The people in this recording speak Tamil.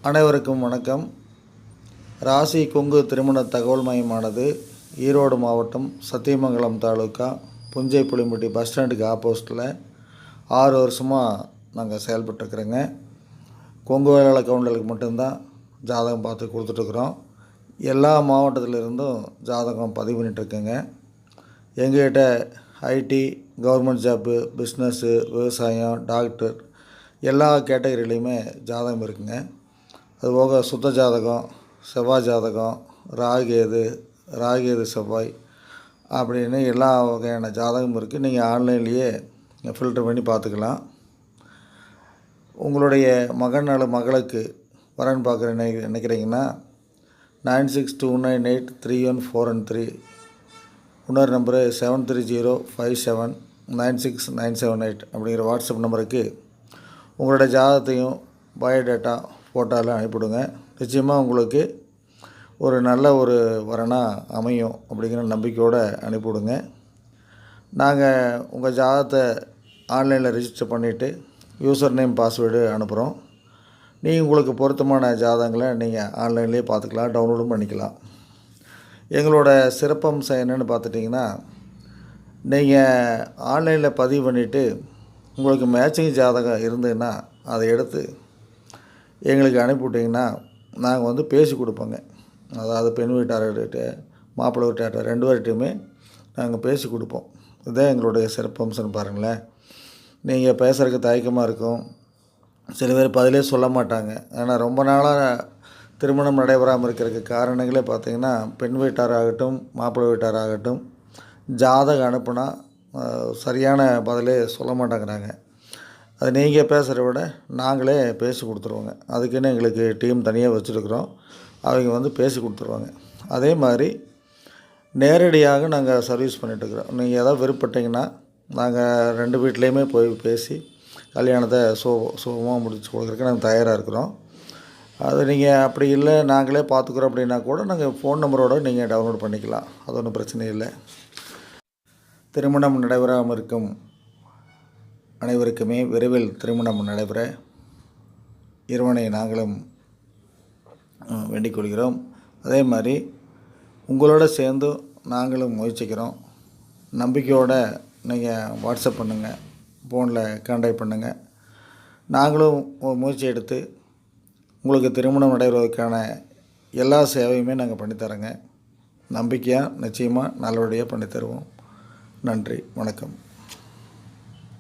அனைவருக்கும் வணக்கம். ராசி கொங்கு திருமண தகவல் மையமானது ஈரோடு மாவட்டம் சத்தியமங்கலம் தாலுக்கா புஞ்சை புளிம்பட்டி பஸ் ஸ்டாண்டுக்கு ஆப்போசிட்டில் 6 வருஷமாக நாங்கள் செயல்பட்டுருக்குறோங்க. கொங்கு வேளாள கவுண்டர்களுக்கு மட்டும்தான் ஜாதகம் பார்த்து கொடுத்துட்ருக்குறோம். எல்லா மாவட்டத்திலிருந்தும் ஜாதகம் பதிவு பண்ணிகிட்ருக்குங்க. எங்கள்கிட்ட ஐடி, கவர்மெண்ட் ஜாப்பு, பிஸ்னஸ்ஸு, விவசாயம், டாக்டர் எல்லா கேட்டகரியிலையுமே ஜாதகம் இருக்குங்க. அதுபோக சுத்த ஜாதகம், செவ்வாய் ஜாதகம், ராகேது செவ்வாய் அப்படின்னு எல்லா வகையான ஜாதகமும் இருக்குது. நீங்கள் ஆன்லைன்லேயே ஃபில்டர் பண்ணி பார்த்துக்கலாம். உங்களுடைய மகன் அல்லது மகளுக்கு வரன் பார்க்குற நினைக்கிறீங்கன்னா 9629831413, இன்னொரு நம்பரு 7305796978 அப்படிங்கிற வாட்ஸ்அப் நம்பருக்கு உங்களுடைய ஜாதகத்தையும் பயோடேட்டா ஃபோட்டோலாம் அனுப்பிவிடுங்க. நிச்சயமாக உங்களுக்கு ஒரு நல்ல ஒரு வரனாக அமையும் அப்படிங்கிற நம்பிக்கையோடு அனுப்பிவிடுங்க. நாங்கள் உங்கள் ஜாதகத்தை ஆன்லைனில் ரிஜிஸ்டர் பண்ணிவிட்டு யூசர் நேம், பாஸ்வேர்டு அனுப்புகிறோம். நீங்கள் உங்களுக்கு பொருத்தமான ஜாதகங்களை நீங்கள் ஆன்லைன்லேயே பார்த்துக்கலாம், டவுன்லோடும் பண்ணிக்கலாம். எங்களோட சிறப்பம்சம் என்னென்னு பார்த்துட்டிங்கன்னா, நீங்கள் ஆன்லைனில் பதிவு பண்ணிவிட்டு உங்களுக்கு மேட்சிங் ஜாதகம் இருந்ததுன்னா அதை எடுத்து எங்களுக்கு அனுப்பிவிட்டிங்கன்னா நாங்கள் பேசி கொடுப்போங்க. அதாவது பெண் வீட்டார்கிட்ட, மாப்பிள்ளை வீட்டார்கிட்ட 2 பேர்கிட்டையுமே நாங்கள் பேசி கொடுப்போம். இதுதான் எங்களுடைய சிறப்பம்சம்னு பாருங்களேன். நீங்கள் பேசுகிறதுக்கு தயக்கமாக இருக்கும். சில பேர் பதிலே சொல்ல மாட்டாங்க. ஆனால் ரொம்ப நாளாக திருமணம் நடைபெறாமல் இருக்கிறதுக்கு காரணங்களே பார்த்திங்கன்னா, பெண் வீட்டாராகட்டும், மாப்பிள்ளை வீட்டாராகட்டும் ஜாதகம் அனுப்புனா சரியான பதிலே சொல்ல மாட்டேங்கிறாங்க. அது நீங்கள் பேசுகிறத விட நாங்களே பேசி கொடுத்துருவோங்க. அதுக்குன்னு எங்களுக்கு டீம் தனியாக வச்சுருக்குறோம். அவங்க பேசி கொடுத்துருவாங்க. அதே மாதிரி நேரடியாக நாங்கள் சர்வீஸ் பண்ணிகிட்ருக்குறோம். நீங்கள் எதாவது விருப்பப்பட்டீங்கன்னா நாங்கள் 2 வீட்லேயுமே போய் பேசி கல்யாணத்தை சுகமாக முடிச்சு கொடுக்குறதுக்கு நாங்கள் தயாராக இருக்கிறோம். அது நீங்கள் அப்படி இல்லை, நாங்களே பார்த்துக்குறோம் அப்படின்னா கூட நாங்கள் ஃபோன் நம்பரோடு நீங்கள் டவுன்லோட் பண்ணிக்கலாம். அது ஒன்றும் பிரச்சனை இல்லை. திருமணம் நடைபெறாமல் இருக்கும் அனைவருக்குமே விரைவில் திருமணம் நடைபெற இறைவனை நாங்களும் வேண்டிக் கொள்கிறோம். அதே மாதிரி உங்களோட சேர்ந்து நாங்களும் முயற்சிக்கிறோம். நம்பிக்கையோடு நீங்கள் வாட்ஸ்அப் பண்ணுங்கள், ஃபோனில் கான்டாக்ட் பண்ணுங்கள். நாங்களும் முயற்சி எடுத்து உங்களுக்கு திருமணம் நடைபெறுவதற்கான எல்லா சேவையுமே நாங்கள் பண்ணித்தரோங்க. நம்பிக்கையாக நிச்சயமாக நல்லபடியாக பண்ணித்தருவோம். நன்றி, வணக்கம்.